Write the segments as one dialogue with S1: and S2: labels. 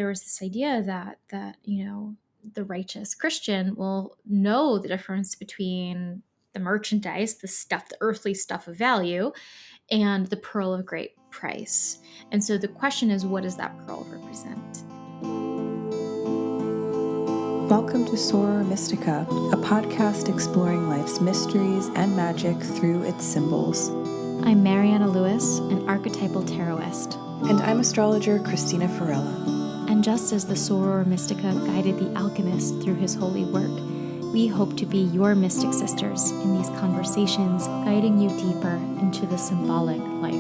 S1: there was this idea that the righteous Christian will know the difference between the merchandise, the stuff, the earthly stuff of value, and the pearl of great price. And so the question is, what does that pearl represent?
S2: Welcome to Soror Mystica, a podcast exploring life's mysteries and magic through its symbols.
S1: I'm Mariana Lewis, an archetypal tarotist.
S2: And I'm astrologer Christina Farella.
S1: And just as the Soror Mystica guided the alchemist through his holy work, we hope to be your mystic sisters in these conversations, guiding you deeper into the symbolic life.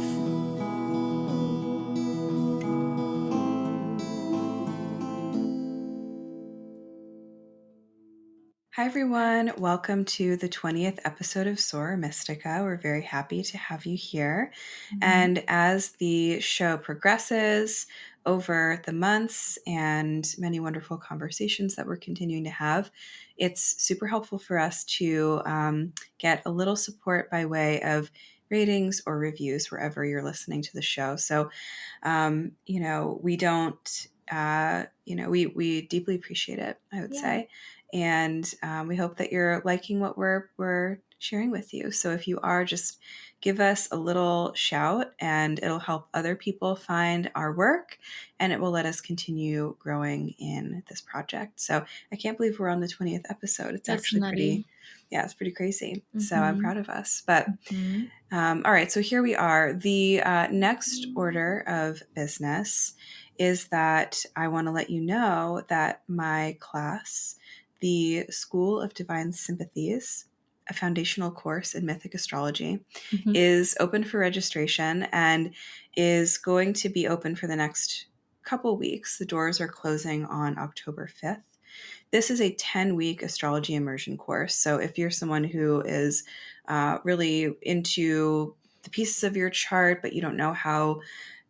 S2: Hi everyone, welcome to the 20th episode of Soror Mystica. We're very happy to have you here. And as the show progresses over the months and many wonderful conversations that we're continuing to have, it's super helpful for us to get a little support by way of ratings or reviews wherever you're listening to the show. So, we don't, we deeply appreciate it, I would say. And we hope that you're liking what we're sharing with you. So if you are, just give us a little shout and it'll help other people find our work and it will let us continue growing in this project. So I can't believe we're on the 20th episode. It's
S1: That's
S2: actually
S1: nutty.
S2: it's pretty crazy. So I'm proud of us. But all right, so here we are. The next order of business is that I want to let you know that my class, the School of Divine Sympathies, a foundational course in Mythic Astrology, is open for registration and is going to be open for the next couple weeks. The doors are closing on October 5th. This is a 10-week astrology immersion course. So if you're someone who is really into the pieces of your chart, but you don't know how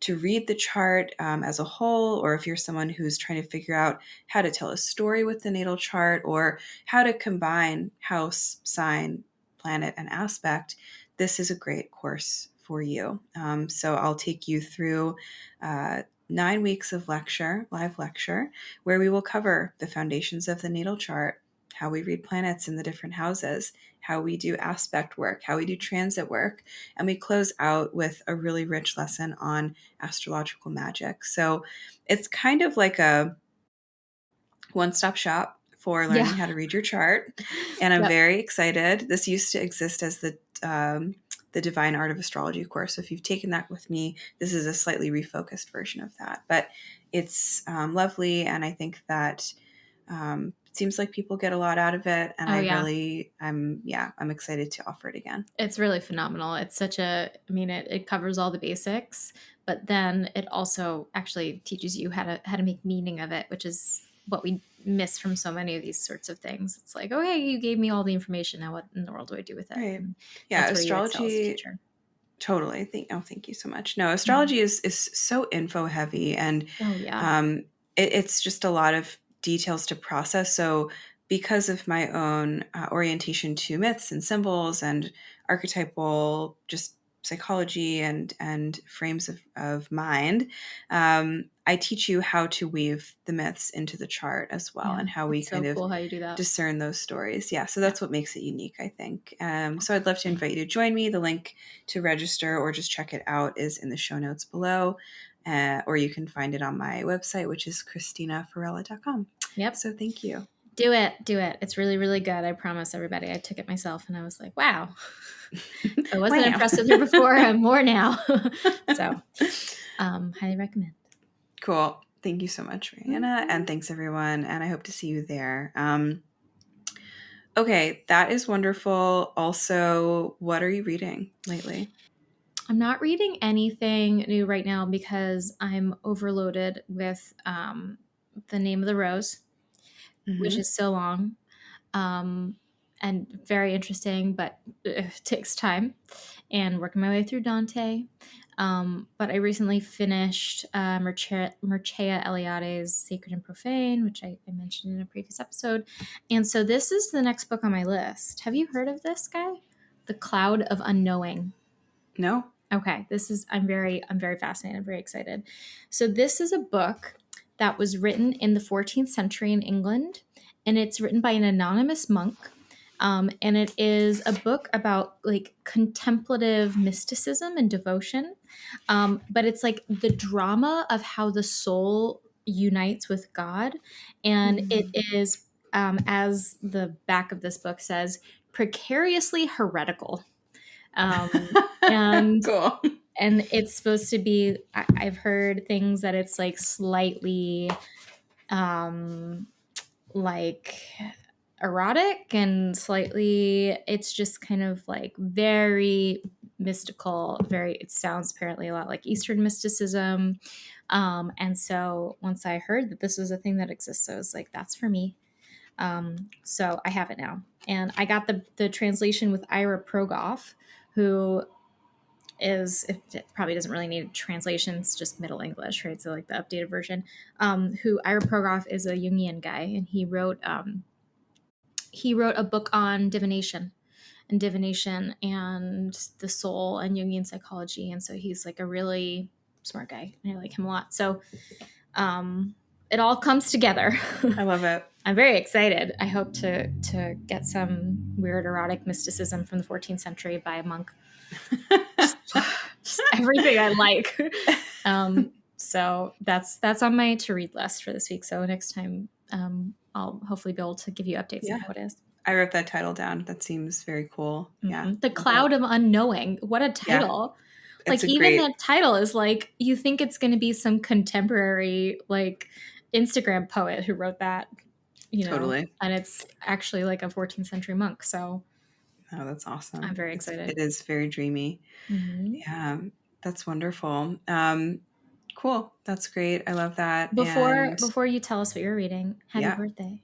S2: to read the chart as a whole, or if you're someone who's trying to figure out how to tell a story with the natal chart or how to combine house, sign, planet, and aspect, this is a great course for you. So I'll take you through 9 weeks of live lecture, where we will cover the foundations of the natal chart, how we read planets in the different houses, how we do aspect work, how we do transit work, and we close out with a really rich lesson on astrological magic. So it's kind of like a one-stop shop for learning how to read your chart, and I'm very excited. This used to exist as the Divine Art of Astrology course. So if you've taken that with me, this is a slightly refocused version of that, but it's lovely, and I think that it seems like people get a lot out of it, and I'm excited to offer it again.
S1: It's really phenomenal. It's it covers all the basics, but then it also actually teaches you how to make meaning of it, which is what we miss from so many of these sorts of things. It's like, oh, hey, you gave me all the information. Now what in the world do I do with it?
S2: Right.
S1: And
S2: that's astrology. Totally. Thank you so much. No, astrology is so info heavy, and it's just a lot of details to process. So because of my own orientation to myths and symbols and archetypal just psychology and frames of mind, I teach you how to weave the myths into the chart as well, and how we kind of
S1: how you do that.
S2: discern those stories. So that's what makes it unique, I think. So I'd love to invite you to join me. The link to register or just check it out is in the show notes below, or you can find it on my website, which is ChristinaFarella.com. So thank you.
S1: Do it. It's really, really good. I promise everybody. I took it myself and I was like, wow. I wasn't impressed with her before. I'm more now. So highly recommend.
S2: Cool. Thank you so much, Mariana. And thanks everyone. And I hope to see you there. Okay, that is wonderful. Also, what are you reading lately?
S1: I'm not reading anything new right now because I'm overloaded with The Name of the Rose, which is so long and very interesting, but it takes time, and working my way through Dante. But I recently finished Mircea Eliade's Sacred and Profane, which I mentioned in a previous episode. And so this is the next book on my list. Have you heard of this guy? The Cloud of Unknowing.
S2: No.
S1: Okay, I'm very fascinated. I'm very excited. So this is a book that was written in the 14th century in England, and it's written by an anonymous monk. And it is a book about like contemplative mysticism and devotion. But it's like the drama of how the soul unites with God. And it is, as the back of this book says, precariously heretical. And
S2: Cool.
S1: and it's supposed to be, I've heard things that it's like slightly like erotic and slightly, it's just kind of like very mystical, very, it sounds apparently a lot like Eastern mysticism. And so once I heard that this was a thing that exists, I was like, that's for me. So I have it now. And I got the translation with Ira Progoff, who is, it probably doesn't really need a translation, it's just Middle English, right? So like the updated version. Who Ira Progoff is a Jungian guy, and he wrote a book on divination and the soul and Jungian psychology. And so he's like a really smart guy, and I like him a lot. So it all comes together.
S2: I love it.
S1: I'm very excited. I hope to get some weird erotic mysticism from the 14th century by a monk. just everything I like. So that's on my to read list for this week. So next time, I'll hopefully be able to give you updates on how it is.
S2: I wrote that title down. That seems very cool. Yeah.
S1: The Cloud of Unknowing. What a title.
S2: Yeah.
S1: Like even that title is like, you think it's going to be some contemporary like Instagram poet who wrote that, you know.
S2: Totally.
S1: And it's actually like a 14th century monk. So
S2: oh, that's awesome.
S1: I'm very excited.
S2: It is very dreamy. Yeah, that's wonderful. Cool. That's great. I love that.
S1: Before you tell us what you're reading, happy birthday.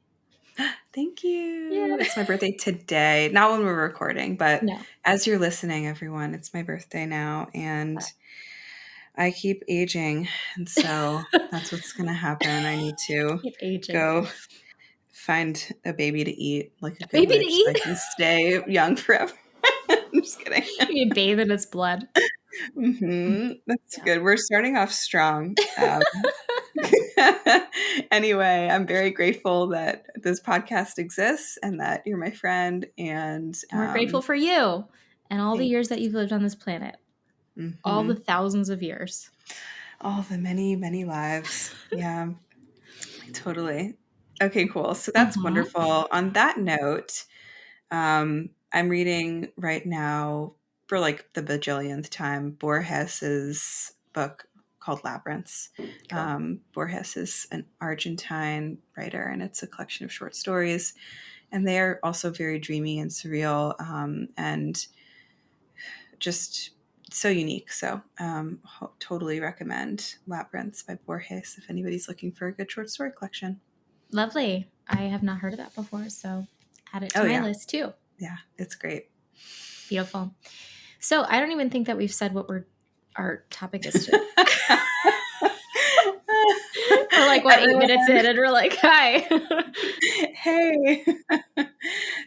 S2: Thank you. Yeah. It's my birthday today. Not when we're recording, but as you're listening, everyone, it's my birthday now. And I keep aging. And so that's what's going to happen. I need to go find a baby to eat, like a good witch, so I can stay young forever. I'm just kidding.
S1: You bathe in its blood.
S2: That's good. We're starting off strong. Anyway, I'm very grateful that this podcast exists and that you're my friend. And
S1: we're grateful for you and all the years that you've lived on this planet. All the thousands of years.
S2: All the many, many lives. Yeah, totally. Okay, cool. So that's wonderful. On that note, I'm reading right now for like the bajillionth time Borges's book called Labyrinths. Cool. Borges is an Argentine writer, and it's a collection of short stories, and they are also very dreamy and surreal, and just so unique. So totally recommend Labyrinths by Borges if anybody's looking for a good short story collection.
S1: Lovely. I have not heard of that before, so add it to my list too.
S2: Yeah, it's great.
S1: Beautiful. So I don't even think that we've said what our topic is today. We're like, 8 minutes in, and we're like, hi.
S2: Hey.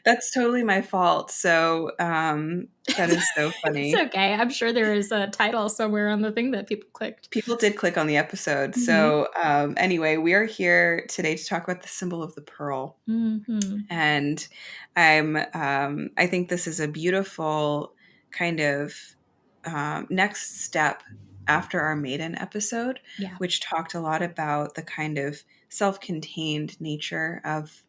S2: That's totally my fault. So that is so funny.
S1: It's okay. I'm sure there is a title somewhere on the thing that people clicked.
S2: People did click on the episode. So anyway, we are here today to talk about the symbol of the pearl. And I think this is a beautiful kind of next step after our maiden episode, which talked a lot about the kind of self-contained nature of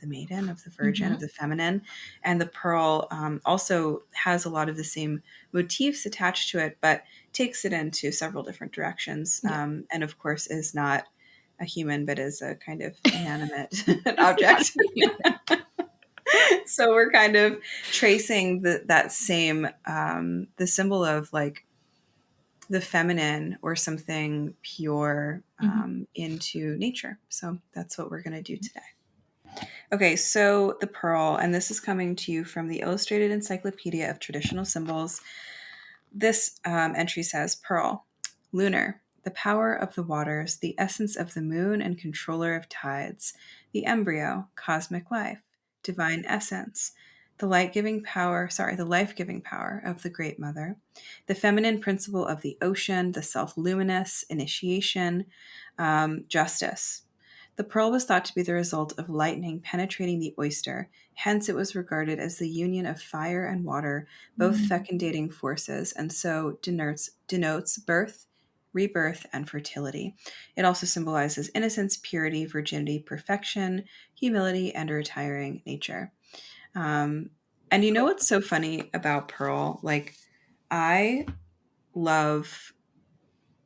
S2: the maiden, of the virgin, of the feminine. And the pearl also has a lot of the same motifs attached to it, but takes it into several different directions. And of course is not a human, but is a kind of inanimate object. So we're kind of tracing that same, the symbol of like the feminine or something pure into nature. So that's what we're going to do today. Okay, so the pearl, and this is coming to you from the Illustrated Encyclopedia of Traditional Symbols. This entry says, Pearl, lunar, the power of the waters, the essence of the moon and controller of tides, the embryo, cosmic life, divine essence, the life-giving power of the Great Mother, the feminine principle of the ocean, the self-luminous, initiation, justice. The pearl was thought to be the result of lightning penetrating the oyster. Hence, it was regarded as the union of fire and water, both fecundating forces, and so denotes birth, rebirth, and fertility. It also symbolizes innocence, purity, virginity, perfection, humility, and a retiring nature. And you know what's so funny about pearl? Like, I love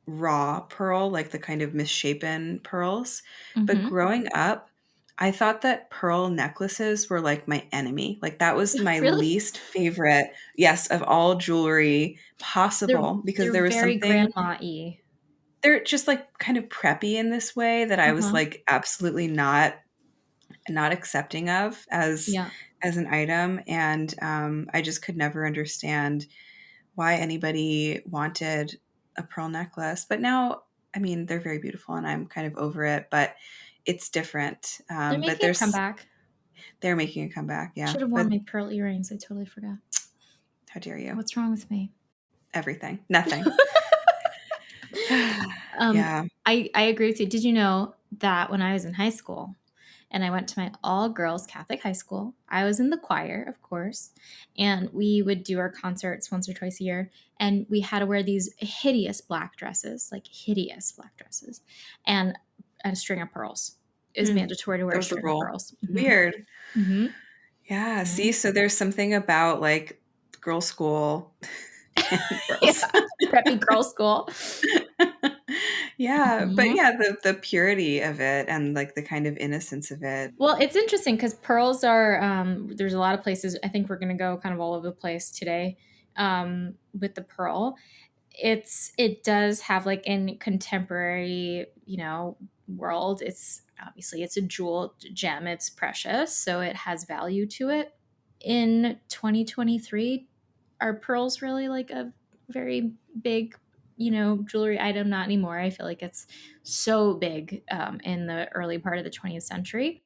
S2: raw pearl, like the kind of misshapen pearls. But growing up, I thought that pearl necklaces were like my enemy. Like, that was my
S1: Really?
S2: least favorite, yes, of all jewelry
S1: They're
S2: possible, because
S1: they're
S2: there was
S1: very
S2: something,
S1: grandma-y.
S2: they're just like kind of preppy in this way that I was
S1: Uh-huh.
S2: like absolutely not accepting of
S1: Yeah.
S2: as an item. And I just could never understand why anybody wanted a pearl necklace. But now, I mean, they're very beautiful and I'm kind of over it, but it's different.
S1: They're
S2: But
S1: making a comeback.
S2: they're making a comeback.
S1: I
S2: Yeah.
S1: should have worn
S2: But
S1: my pearl earrings. I totally forgot.
S2: how dare you?
S1: What's wrong with me?
S2: Everything. Nothing.
S1: Um,
S2: Yeah.
S1: I agree with you. Did you know that when I was in high school and I went to my all girls Catholic high school, I was in the choir, of course, and we would do our concerts once or twice a year. And we had to wear these hideous black dresses, like hideous black dresses, and a string of pearls. It was mandatory to wear
S2: That
S1: a
S2: was the
S1: string of
S2: rule.
S1: pearls.
S2: Weird.
S1: Mm-hmm.
S2: Yeah.
S1: Mm-hmm.
S2: See, so there's something about like girls' school and pearls.
S1: Yeah, preppy girl school.
S2: Yeah, but
S1: Mhm.
S2: yeah, the purity of it and like the kind of innocence of it.
S1: Well, it's interesting because pearls are, there's a lot of places. I think we're going to go kind of all over the place today with the pearl. It does have like in contemporary, world, it's obviously it's a jewel gem. It's precious, so it has value to it. In 2023, are pearls really like a very big, jewelry item? Not anymore. I feel like it's so big in the early part of the 20th century.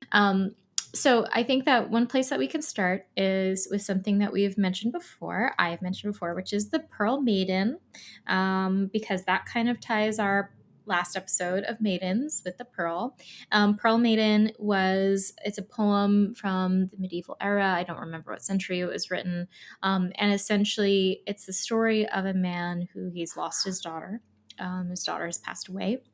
S1: So I think that one place that we can start is with something that we've mentioned before, I have mentioned before, which is the Pearl Maiden, because that kind of ties our last episode of Maidens with the Pearl. Pearl Maiden it's a poem from the medieval era. I don't remember what century it was written. And essentially, it's the story of a man who he's lost his daughter. His daughter has passed away,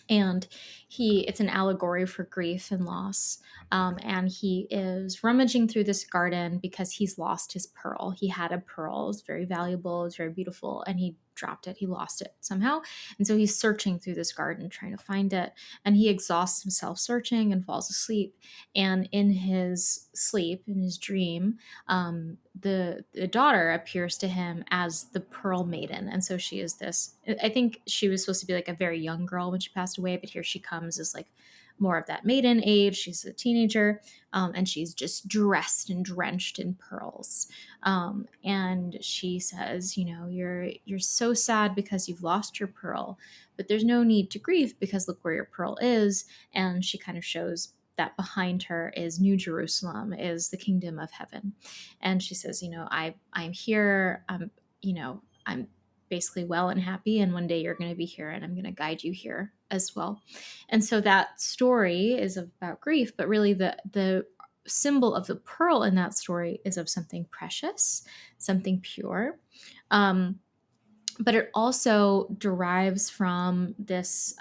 S1: and it's an allegory for grief and loss. And he is rummaging through this garden because he's lost his pearl. He had a pearl. It was very valuable. It was very beautiful, and he dropped it. He lost it somehow, and so he's searching through this garden trying to find it. And he exhausts himself searching and falls asleep. And in his sleep, in his dream, the daughter appears to him as the Pearl Maiden. And so she is this, I think she was supposed to be like a very young girl when she passed away, but here she comes as like more of that maiden age. She's a teenager, and she's just dressed and drenched in pearls. And she says, you're so sad because you've lost your pearl, but there's no need to grieve because look where your pearl is. And she kind of shows that behind her is New Jerusalem, is the kingdom of heaven. And she says, I'm here. I'm basically well and happy, and one day you're going to be here, and I'm going to guide you here as well. And so that story is about grief, but really the symbol of the pearl in that story is of something precious, something pure. But it also derives from this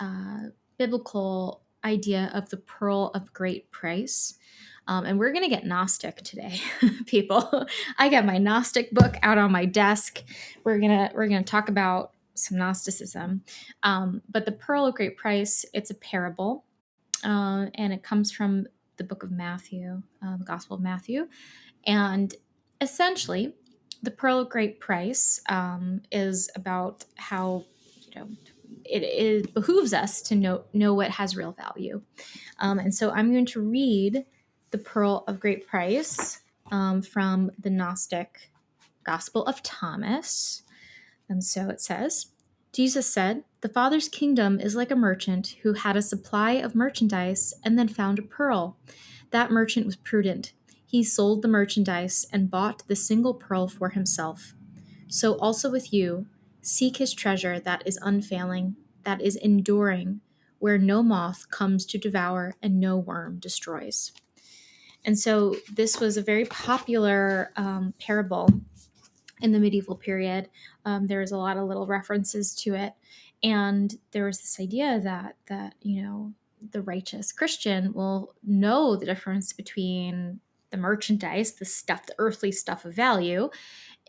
S1: biblical idea of the pearl of great price. And we're going to get Gnostic today, people. I got my Gnostic book out on my desk. We're gonna talk about some Gnosticism. But the pearl of great price, it's a parable, and it comes from the book of Matthew, the Gospel of Matthew. And essentially, the pearl of great price is about how it behooves us to know what has real value. And so I'm going to read the pearl of great price from the Gnostic Gospel of Thomas. And so it says, Jesus said, "The Father's kingdom is like a merchant who had a supply of merchandise and then found a pearl. That merchant was prudent. He sold the merchandise and bought the single pearl for himself. So also with you, seek his treasure that is unfailing, that is enduring, where no moth comes to devour and no worm destroys. And so this was a very popular parable in the medieval period. There's a lot of little references to it, and there was this idea that the righteous Christian will know the difference between the merchandise, the stuff, the earthly stuff of value,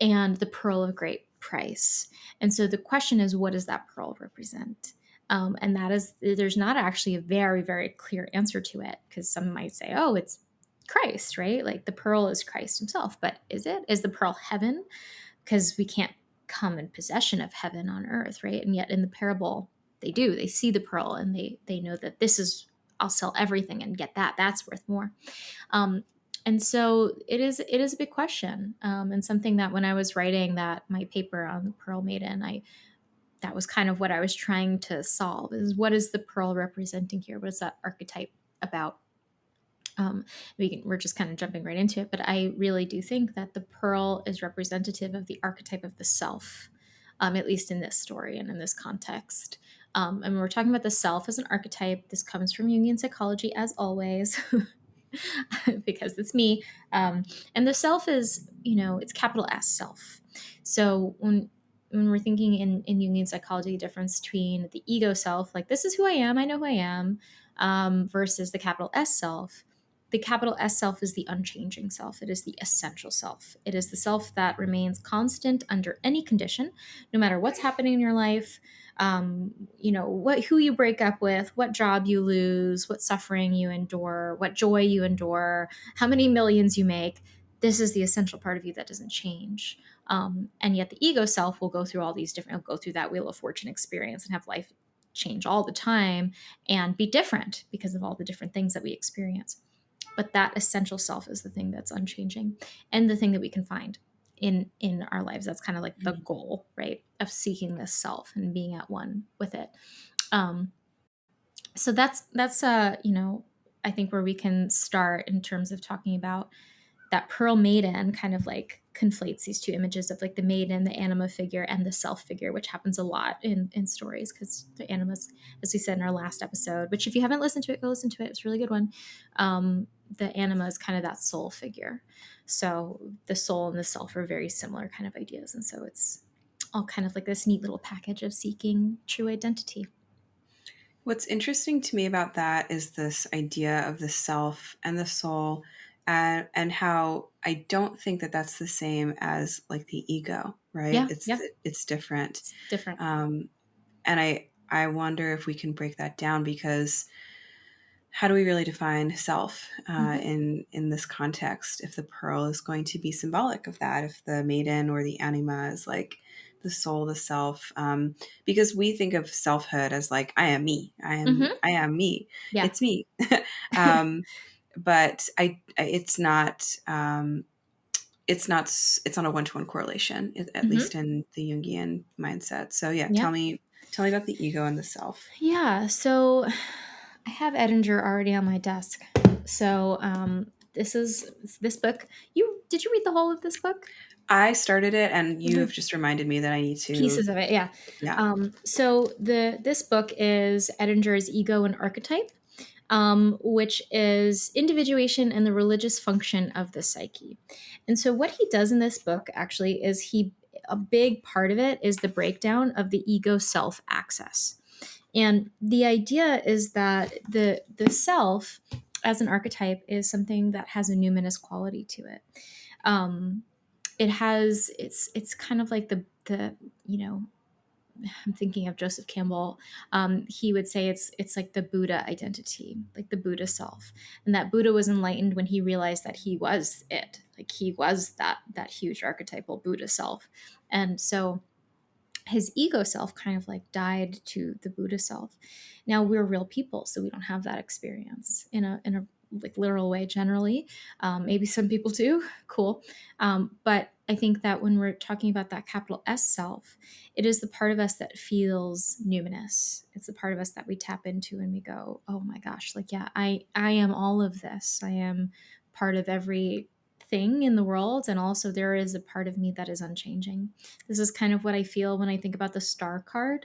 S1: and the pearl of great price. And so the question is, what does that pearl represent? And that is, there's not actually a very, very clear answer to it, because some might say, oh, it's Christ, right? Like the pearl is Christ himself. But is it? Is the pearl heaven? Because we can't come in possession of heaven on earth, right? And yet in the parable, they do. They see the pearl and they know that this is, I'll sell everything and get that. That's worth more. And so it is a big question, and something that when I was writing that my paper on the Pearl Maiden, that was kind of what I was trying to solve, is what is the pearl representing here? What is that archetype about? We're just kind of jumping right into it, but I really do think that the pearl is representative of the archetype of the self, at least in this story and in this context. And when we're talking about the self as an archetype, this comes from Jungian psychology, as always. Because it's me. And the self is, it's capital S, self. So when we're thinking in Jungian psychology, the difference between the ego self, like this is who I am, I know who I am, versus the capital S self. The capital S self is the unchanging self. It is the essential self. It is the self that remains constant under any condition, no matter what's happening in your life, who you break up with, what job you lose, what suffering you endure, what joy you endure, how many millions you make. This is the essential part of you that doesn't change. And yet the ego self will go through all these different, will go through that Wheel of Fortune experience and have life change all the time and be different because of all the different things that we experience. But that essential self is the thing that's unchanging and the thing that we can find in our lives. That's kind of like the goal, right, of seeking this self and being at one with it. So that's I think where we can start in terms of talking about that pearl maiden. Kind of like conflates these two images of like the maiden, the anima figure, and the self figure, which happens a lot in stories, because the animas, as we said in our last episode, which if you haven't listened to it, go listen to it, it's a really good one. The anima is kind of that soul figure. So the soul and the self are very similar kind of ideas, and so it's all kind of like this neat little package of seeking true identity.
S2: What's interesting to me about that is this idea of the self and the soul, and how I don't think that that's the same as like the ego, right?
S1: Yeah, yeah,
S2: It's different.
S1: it's different.
S2: And I wonder if we can break that down, because how do we really define self in this context? If the pearl is going to be symbolic of that, if the maiden or the anima is like the soul, the self, because we think of selfhood as like I am me, I am me,
S1: Yeah.
S2: it's me, but it's not. It's not. It's not a one-to-one correlation, at least in the Jungian mindset. So yeah,
S1: Yeah.
S2: tell me about the ego and the self.
S1: Yeah. So I have Edinger already on my desk. So this is this book. Did you read the whole of this book?
S2: I started it, and you have just reminded me that I need to.
S1: Pieces of it, yeah.
S2: Yeah.
S1: So this book is Edinger's Ego and Archetype, which is individuation and the religious function of the psyche. And so what he does in this book actually is a big part of it is the breakdown of the ego self axis. And the idea is that the self as an archetype is something that has a numinous quality to it. It's kind of like the I'm thinking of Joseph Campbell. He would say it's like the Buddha identity, like the Buddha self, and that Buddha was enlightened when he realized that he was it, like he was that huge archetypal Buddha self, and so his ego self kind of like died to the Buddha self. Now we're real people, so we don't have that experience in a like literal way generally. Maybe some people do. Cool. But I think that when we're talking about that capital S self, it is the part of us that feels numinous. It's the part of us that we tap into and we go, oh my gosh, like, yeah, I am all of this. I am part of every thing in the world, and also there is a part of me that is unchanging. This is kind of what I feel when I think about the star card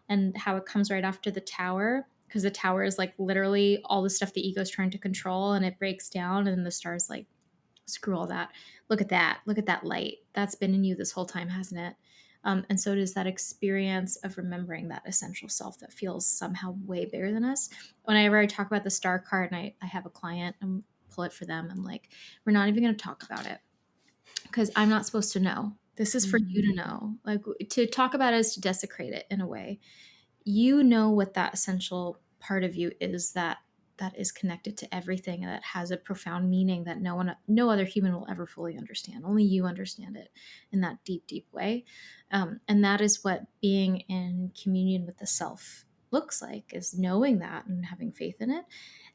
S1: and how it comes right after the tower, because the tower is like literally all the stuff the ego is trying to control, and it breaks down, and the star is like, screw all that. Look at that. Look at that light. That's been in you this whole time, hasn't it? And so does that experience of remembering that essential self that feels somehow way bigger than us. Whenever I talk about the star card and I have a client and pull it for them, I'm like, we're not even going to talk about it because I'm not supposed to know. This is for you to know. Like, to talk about it is to desecrate it in a way. You know what that essential part of you is, that is connected to everything, and that has a profound meaning that no other human will ever fully understand. Only you understand it in that deep, deep way. And that is what being in communion with the self looks like, is knowing that and having faith in it,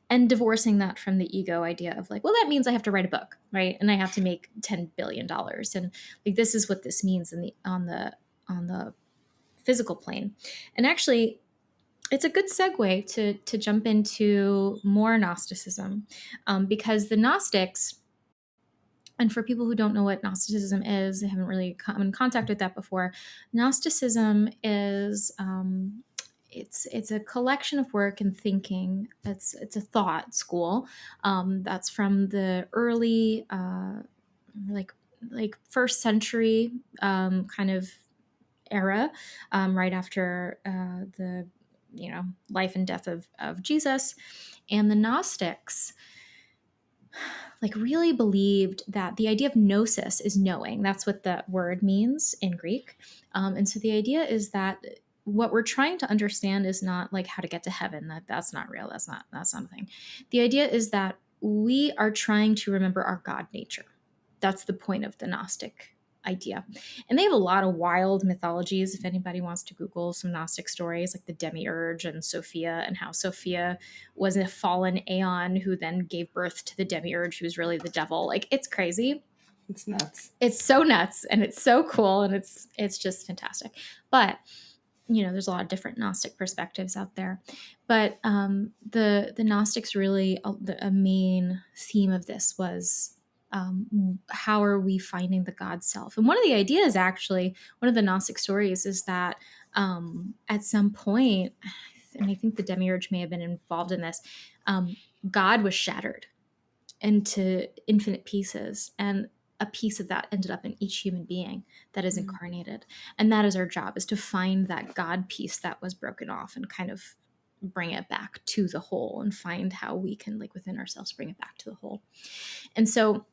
S1: and divorcing that from the ego idea of like, well, that means I have to write a book, right? And I have to make $10 billion. And like, this is what this means on the physical plane. And actually, it's a good segue to jump into more Gnosticism, because the Gnostics, and for people who don't know what Gnosticism is, they haven't really come in contact with that before. Gnosticism is it's a collection of work and thinking. It's a thought school that's from the early like first century kind of era, right after the life and death of Jesus. And the Gnostics like really believed that the idea of gnosis is knowing. That's what the word means in Greek. And so the idea is that what we're trying to understand is not like how to get to heaven. That's not real. That's not a thing. The idea is that we are trying to remember our God nature. That's the point of the Gnostic idea. And they have a lot of wild mythologies. If anybody wants to Google some Gnostic stories, like the Demiurge and Sophia, and how Sophia was a fallen aeon who then gave birth to the Demiurge, who's really the devil. Like, it's crazy.
S2: It's nuts.
S1: It's so nuts, and it's so cool, and it's just fantastic. But there's a lot of different Gnostic perspectives out there. But the Gnostics really, a main theme of this was, how are we finding the God self? And one of the ideas, actually, one of the Gnostic stories is that at some point, and I think the Demiurge may have been involved in this, God was shattered into infinite pieces, and a piece of that ended up in each human being that is incarnated. And that is our job, is to find that God piece that was broken off and kind of bring it back to the whole, and find how we can, like, within ourselves, bring it back to the whole. And so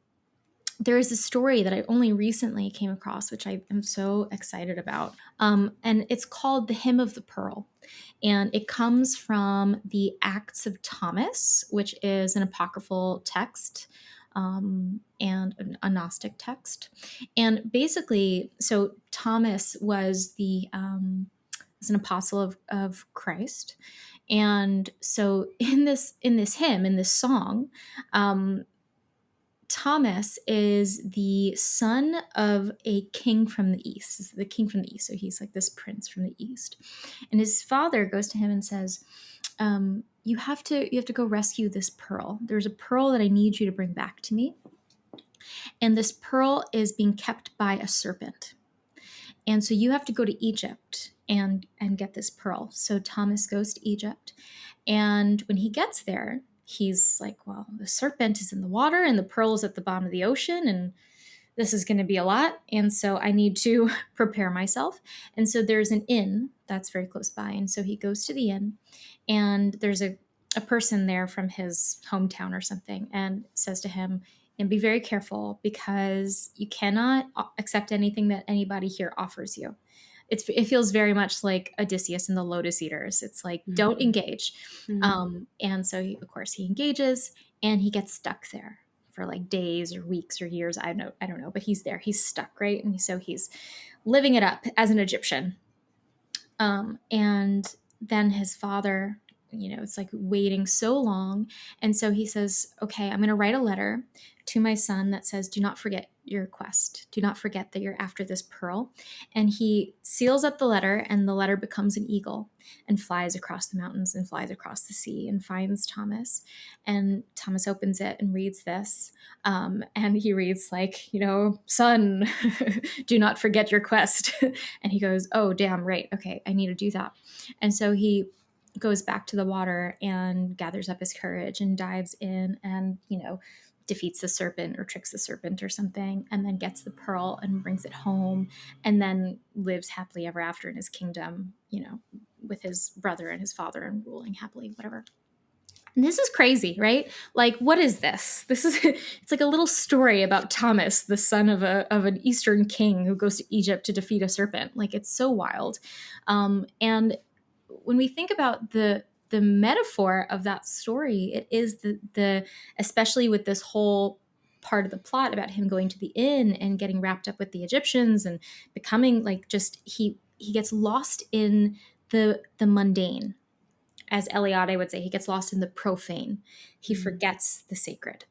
S1: there is a story that I only recently came across, which I am so excited about. And it's called The Hymn of the Pearl. And it comes from the Acts of Thomas, which is an apocryphal text, and a Gnostic text. And basically, so Thomas was was an apostle of Christ. And so in this hymn, in this song, Thomas is the son of a king from the east, the king from the east. So he's like this prince from the east, and his father goes to him and says, "You have to go rescue this pearl. There's a pearl that I need you to bring back to me, and this pearl is being kept by a serpent, and so you have to go to Egypt and get this pearl." So Thomas goes to Egypt, and when he gets there, he's like, well, the serpent is in the water and the pearl is at the bottom of the ocean, and this is going to be a lot. And so I need to prepare myself. And so there's an inn that's very close by. And so he goes to the inn, and there's a person there from his hometown or something, and says to him, and be very careful, because you cannot accept anything that anybody here offers you. It feels very much like Odysseus and the Lotus Eaters. It's like, don't engage. And so, of course, he engages, and he gets stuck there for like days or weeks or years. I don't know, but he's there. He's stuck, right? And so he's living it up as an Egyptian. And then his father, it's like waiting so long. And so he says, okay, I'm going to write a letter to my son that says, do not forget your quest. Do not forget that you're after this pearl. And he seals up the letter, and the letter becomes an eagle and flies across the mountains and flies across the sea and finds Thomas. And Thomas opens it and reads this. And he reads, like, son, do not forget your quest. And he goes, oh, damn, right. Okay, I need to do that. And so he goes back to the water and gathers up his courage and dives in and, defeats the serpent or tricks the serpent or something, and then gets the pearl and brings it home, and then lives happily ever after in his kingdom, with his brother and his father, and ruling happily, whatever. And this is crazy, right? Like, what is this? This is it's like a little story about Thomas, the son of an Eastern king who goes to Egypt to defeat a serpent. Like, it's so wild. And when we think about the metaphor of that story, it is the especially with this whole part of the plot about him going to the inn and getting wrapped up with the Egyptians and becoming, like, just he gets lost in the mundane. As Eliade would say, he gets lost in the profane. He forgets the sacred.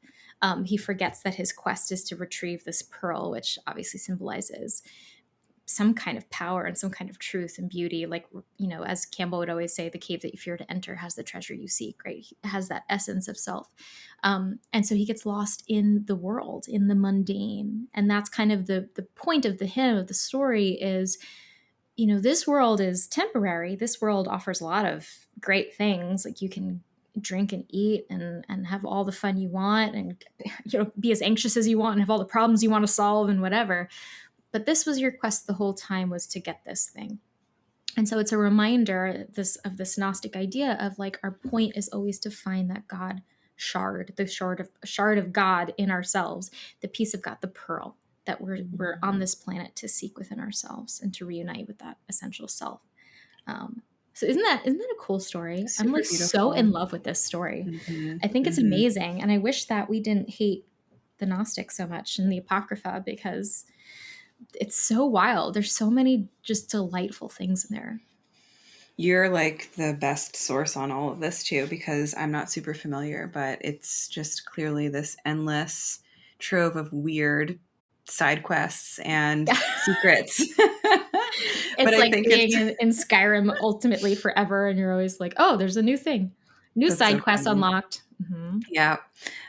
S1: He forgets that his quest is to retrieve this pearl, which obviously symbolizes some kind of power and some kind of truth and beauty. Like, as Campbell would always say, the cave that you fear to enter has the treasure you seek, right? It has that essence of self. And so he gets lost in the world, in the mundane. And that's kind of the point of the hymn, of the story, is, this world is temporary. This world offers a lot of great things. Like, you can drink and eat and have all the fun you want, and be as anxious as you want and have all the problems you want to solve and whatever. But this was your quest the whole time, was to get this thing. And so it's a reminder of this Gnostic idea of, like, our point is always to find that God shard, the shard of God in ourselves, the piece of God, the pearl that we're on this planet to seek within ourselves and to reunite with that essential self. So isn't that a cool story? I'm,
S2: Super
S1: like, so
S2: beautiful.
S1: in love with this story.
S2: Mm-hmm.
S1: I think it's
S2: Mm-hmm.
S1: amazing, and I wish that we didn't hate the Gnostics so much and the Apocrypha, because it's so wild. There's so many just delightful things in there.
S2: You're like the best source on all of this too, because I'm not super familiar, but it's just clearly this endless trove of weird side quests and
S1: Yeah.
S2: secrets. But
S1: It's
S2: I
S1: like
S2: think
S1: being
S2: it's
S1: in Skyrim ultimately forever, and you're always like, oh, there's a new thing, new
S2: that's so
S1: side quest
S2: funny.
S1: unlocked. Mm-hmm.
S2: Yeah.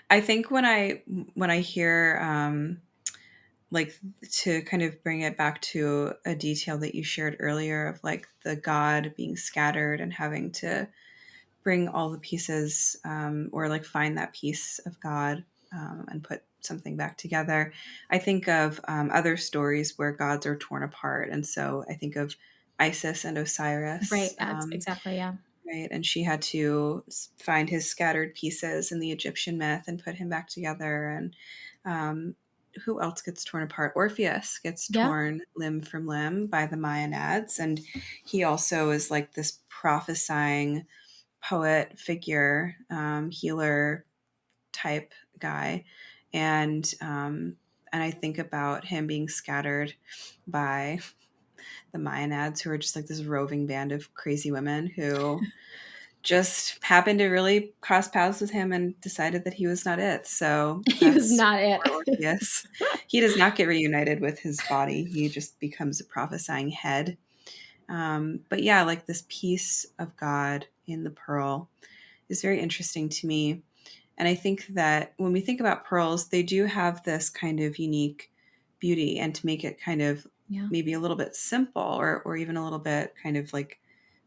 S2: I think when I hear like, to kind of bring it back to a detail that you shared earlier of, like, the God being scattered and having to bring all the pieces, or like find that piece of God, and put something back together. I think of other stories where gods are torn apart. And so I think of Isis and Osiris.
S1: Right. That's exactly, yeah.
S2: Right. And she had to find his scattered pieces in the Egyptian myth and put him back together. And um, who else gets torn apart? Orpheus gets
S1: Yeah.
S2: torn limb from limb by the Maenads. And he also is like this prophesying poet figure, healer type guy. And I think about him being scattered by the Maenads, who are just like this roving band of crazy women who just happened to really cross paths with him and decided that he was not it. So
S1: He was
S2: that's
S1: not it.
S2: poor Orpheus. He does not get reunited with his body. He just becomes a prophesying head. But yeah, like, this piece of God in the pearl is very interesting to me. And I think that when we think about pearls, they do have this kind of unique beauty. And to make it kind of
S1: Yeah.
S2: maybe a little bit simple, or even a little bit kind of like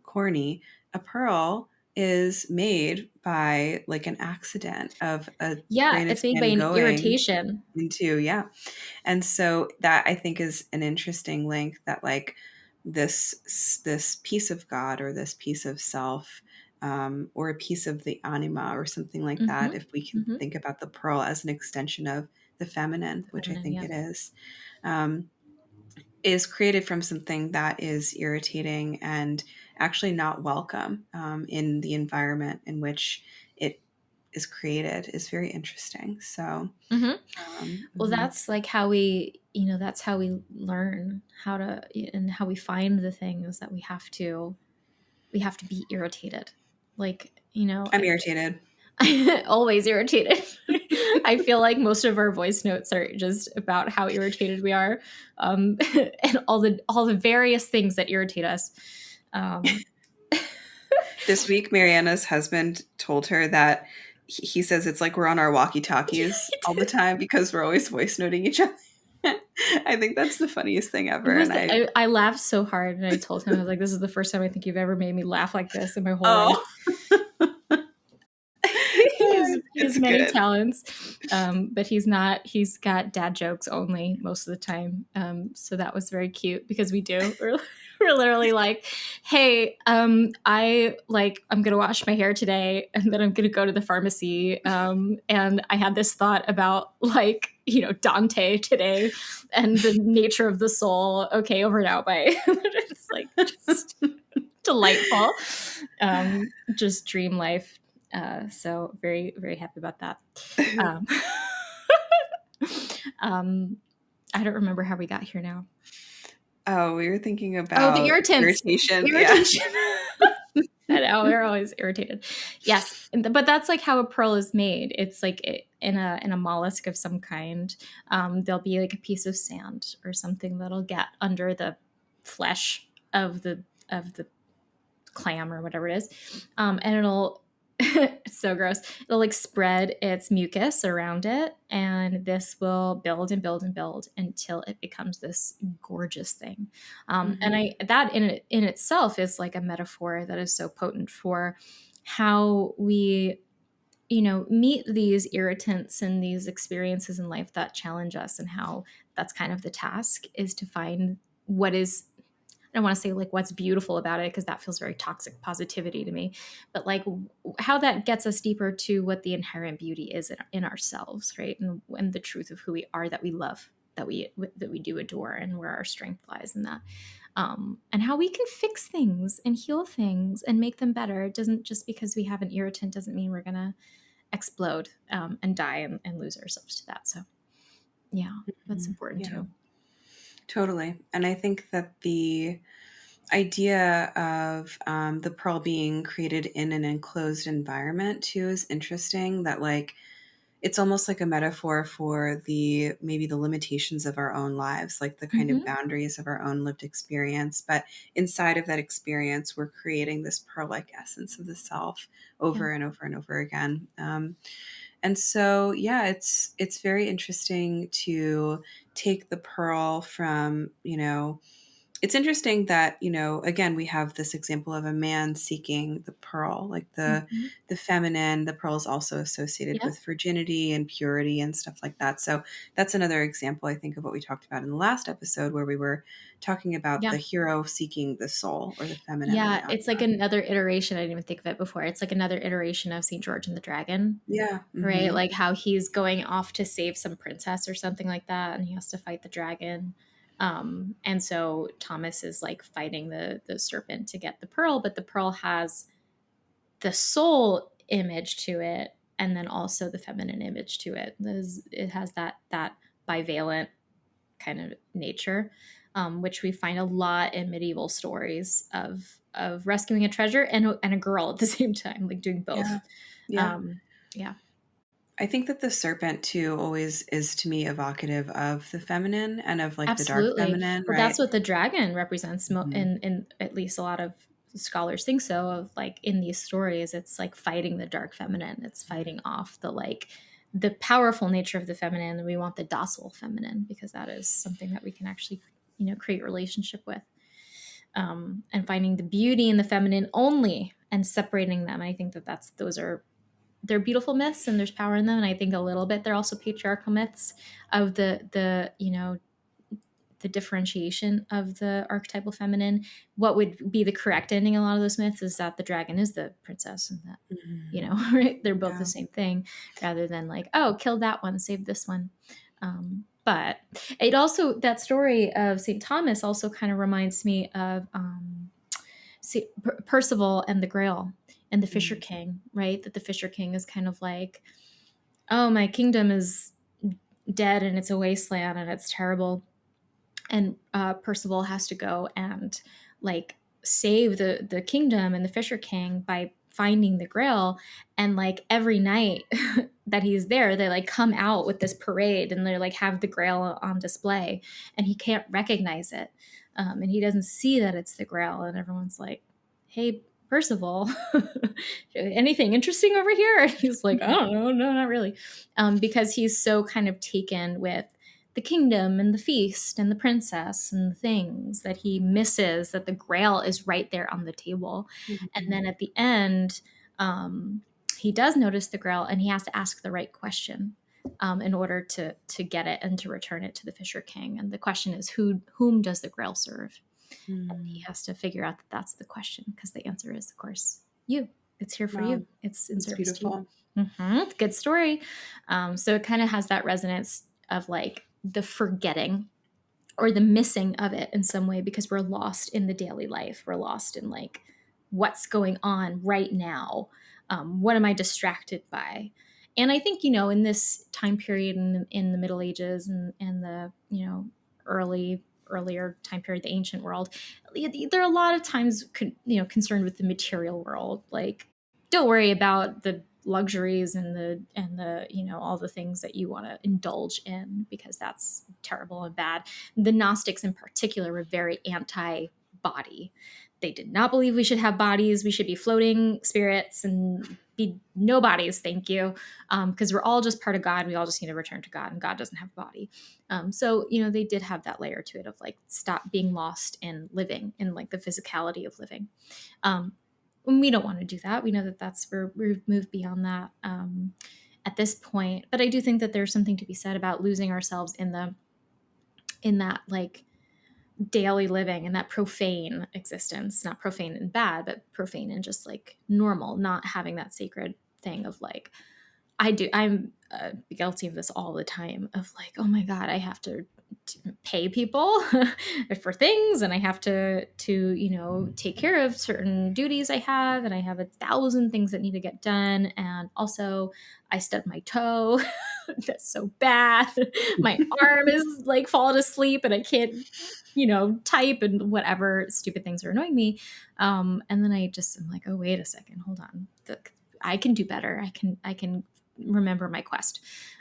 S2: corny, a pearl is made by, like, an accident of a
S1: Yeah.
S2: grain of
S1: It's made by
S2: sand
S1: an
S2: going
S1: irritation.
S2: into, yeah. And so that, I think, is an interesting link, that, like, this piece of God, or this piece of self, or a piece of the anima, or something like that,
S1: Mm-hmm.
S2: if we can
S1: Mm-hmm.
S2: think about the pearl as an extension of the feminine,
S1: The
S2: which I
S1: feminine,
S2: think
S1: yeah.
S2: it um, is created from something that is irritating and actually not welcome, in the environment in which it is created, is very interesting. So,
S1: Mm-hmm. Well,
S2: mhm.
S1: that's like how that's how we learn how to, and how we find the things that we have to be irritated. Like,
S2: I'm irritated.
S1: Always irritated. I feel like most of our voice notes are just about how irritated we are, and all the various things that irritate us.
S2: This week, Mariana's husband told her that he says it's like we're on our walkie-talkies all the time because we're always voice noting each other. I think that's the funniest thing
S1: It
S2: ever.
S1: was
S2: And
S1: I laughed so hard, and I told him, I was like, "This is the first time I think you've ever made me laugh like this in my whole life."
S2: oh,
S1: He has
S2: it's
S1: many
S2: good.
S1: talents, but he's got dad jokes only most of the time. So that was very cute because we're literally like, hey, I'm gonna wash my hair today, and then I'm gonna go to the pharmacy, and I had this thought about, like, Dante today and the nature of the soul. Okay, over and out. Bye. It's like just delightful. Just dream life. So very, very happy about that. Um, I don't remember how we got here now.
S2: Oh, we were thinking
S1: Oh, the
S2: about
S1: irritants.
S2: irritation. Yeah.
S1: Irritation. I know, we're always irritated. Yes, but that's like how a pearl is made. It's like in a mollusk of some kind. There'll be like a piece of sand or something that'll get under the flesh of the clam or whatever it is, and it'll it's so gross. It'll like spread its mucus around it, and this will build and build and build until it becomes this gorgeous thing. And that in itself is like a metaphor that is so potent for how we meet these irritants and these experiences in life that challenge us, and how that's kind of the task, is to find what is, I don't want to say like what's beautiful about it, because that feels very toxic positivity to me, but like how that gets us deeper to what the inherent beauty is in ourselves, right? And the truth of who we are, that we love, that we do adore, and where our strength lies in that. And how we can fix things and heal things and make them better. It doesn't, just because we have an irritant doesn't mean we're gonna explode, and die, and lose ourselves to that. So yeah, that's important
S2: Yeah,
S1: too.
S2: totally. And I think that the idea of the pearl being created in an enclosed environment too is interesting. That, like, it's almost like a metaphor for maybe the limitations of our own lives, like the kind of
S1: Mm-hmm.
S2: boundaries of our own lived experience. But inside of that experience, we're creating this pearl-like essence of the self
S1: Yeah.
S2: over and over and over again. And so, yeah, it's very interesting to take the pearl from, it's interesting that, again, we have this example of a man seeking the pearl, like
S1: Mm-hmm.
S2: the feminine. The pearl is also associated
S1: Yeah.
S2: with virginity and purity and stuff like that. So that's another example, I think, of what we talked about in the last episode, where we were talking about
S1: Yeah.
S2: the hero seeking the soul, or the feminine or the
S1: Yeah, it's like
S2: alpha.
S1: another iteration. I didn't even think of it before. It's like another iteration of St. George and the Dragon,
S2: Yeah.
S1: right?
S2: Hmm.
S1: Like how he's going off to save some princess or something like that, and he has to fight the dragon. And so Thomas is like fighting the serpent to get the pearl, but the pearl has the soul image to it, and then also the feminine image to it. It has that bivalent kind of nature, which we find a lot in medieval stories of rescuing a treasure and a girl at the same time, like doing both.
S2: Yeah. Yeah.
S1: Um, yeah,
S2: I think that the serpent too always is, to me, evocative of the feminine and of, like, the dark
S1: absolutely.
S2: feminine,
S1: Well, that's
S2: right?
S1: what the dragon represents.
S2: Hmm.
S1: In at least a lot of scholars think so. Of like in these stories, it's like fighting the dark feminine. It's fighting off the powerful nature of the feminine, and we want the docile feminine, because that is something that we can actually create relationship with. And finding the beauty in the feminine only and separating them. I think they're beautiful myths, and there's power in them. And I think a little bit they're also patriarchal myths of the differentiation of the archetypal feminine. What would be the correct ending in a lot of those myths is that the dragon is the princess, and that
S2: Hmm.
S1: right, they're both the
S2: Yeah.
S1: same thing, rather than like, oh, kill that one, save this one. But it also, that story of St. Thomas also kind of reminds me of Percival and the Grail and the Fisher
S2: Mhm.
S1: King, right? That the Fisher King is kind of like, oh, my kingdom is dead and it's a wasteland and it's terrible. And Percival has to go and like save the kingdom and the Fisher King by finding the Grail. And like every night that he's there, they like come out with this parade and they're like have the Grail on display, and he can't recognize it. And he doesn't see that it's the Grail, and everyone's like, "Hey, Percival, anything interesting over here?" And he's like, "I don't know, no, not really," because he's so kind of taken with the kingdom and the feast and the princess and the things that he misses that the Grail is right there on the table. And then at the end, he does notice the Grail, and he has to ask the right question in order to get it and to return it to the Fisher King. And the question is, whom does the Grail serve? And he has to figure out that that's the question, because the answer is, of course, you. It's here for
S2: Wow.
S1: you. It's in
S2: That's
S1: service to you.
S2: beautiful.
S1: Mm-hmm. Good story. So it kind of has that resonance of like the forgetting or the missing of it in some way, because we're lost in the daily life. We're lost in like what's going on right now. What am I distracted by? And I think, in this time period in the Middle Ages and the, earlier time period, the ancient world, there are a lot of times, concerned with the material world. Like, don't worry about the luxuries and the all the things that you want to indulge in, because that's terrible and bad. The Gnostics in particular were very anti-body. They did not believe we should have bodies. We should be floating spirits and be no bodies, thank you, because we're all just part of God. We all just need to return to God, and God doesn't have a body. So they did have that layer to it of like, stop being lost in living, in like the physicality of living. We don't want to do that. We know that we've moved beyond that at this point. But I do think that there's something to be said about losing ourselves in that like daily living and that profane existence. Not profane and bad, but profane and just like normal, not having that sacred thing of like, I'm guilty of this all the time of like, oh my God, I have to pay people for things, and I have to take care of certain duties I have, and I have 1,000 things that need to get done. And also I stubbed my toe. That's so bad. My arm is like falling asleep and I can't type, and whatever stupid things are annoying me. And then I'm like, oh, wait a second, hold on. I can do better. I can remember my quest,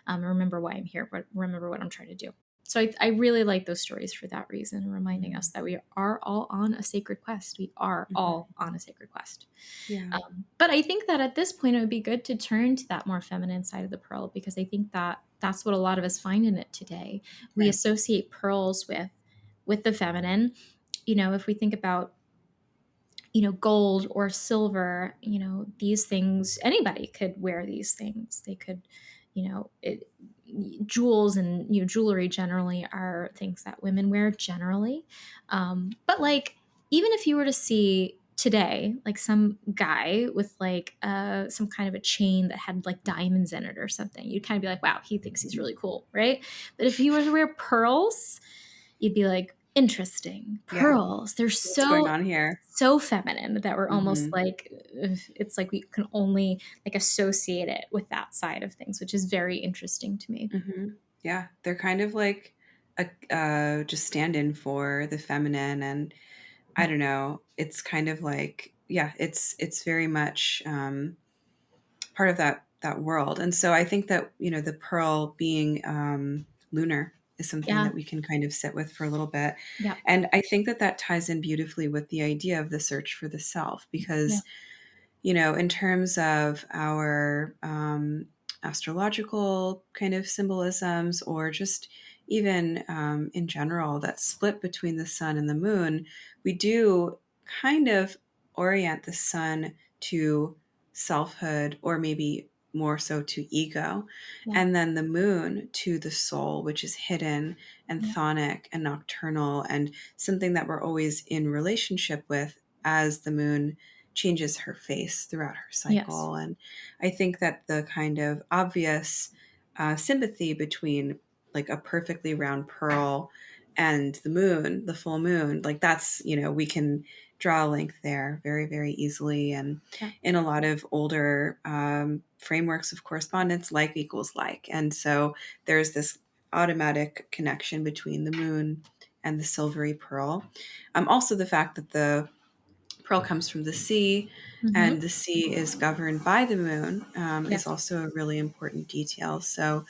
S1: remember why I'm here, remember what I'm trying to do. So I really like those stories for that reason, reminding us that we are all on a sacred quest. We are all on a sacred quest.
S2: Yeah.
S1: But I think that at this point, it would be good to turn to that more feminine side of the pearl, because I think that that's what a lot of us find in it today. We
S2: Right.
S1: associate pearls with the feminine. If we think about gold or silver, these things, anybody could wear these things. They could, jewels and, jewelry generally are things that women wear generally. But like, even if you were to see today, like some guy with like some kind of a chain that had like diamonds in it or something, you'd kind of be like, wow, he thinks he's really cool, right? But if he were to wear pearls, you'd be like, interesting.
S2: Yeah.
S1: Pearls, they're
S2: What's going
S1: so
S2: on here?
S1: so feminine that we're almost
S2: Mm-hmm.
S1: like, it's like we can only like associate it with that side of things, which is very interesting to me.
S2: Mm-hmm. Yeah. They're kind of like just stand-in for the feminine, and I don't know. It's kind of like, yeah, it's very much part of that world. And so I think that the pearl being lunar is something
S1: Yeah.
S2: that we can kind of sit with for a little bit.
S1: Yeah.
S2: And I think that ties in beautifully with the idea of the search for the self,
S1: Yeah.
S2: because in terms of our astrological kind of symbolisms, or just even in general, that split between the sun and the moon, we do kind of orient the sun to selfhood, or maybe more so to ego,
S1: Yeah.
S2: and then the moon to the soul, which is hidden and
S1: Yeah.
S2: chthonic and nocturnal, and something that we're always in relationship with as the moon changes her face throughout her
S1: Yes.
S2: cycle. And I think that the kind of obvious sympathy between like a perfectly round pearl and the moon, the full moon, like that's, we can draw a link there very, very easily. And
S1: Yeah.
S2: in a lot of older frameworks of correspondence, like equals like. And so there's this automatic connection between the moon and the silvery pearl. Also, the fact that the pearl comes from the sea,
S1: Mm-hmm.
S2: and the sea is governed by the moon,
S1: Yeah.
S2: is also a really important detail. So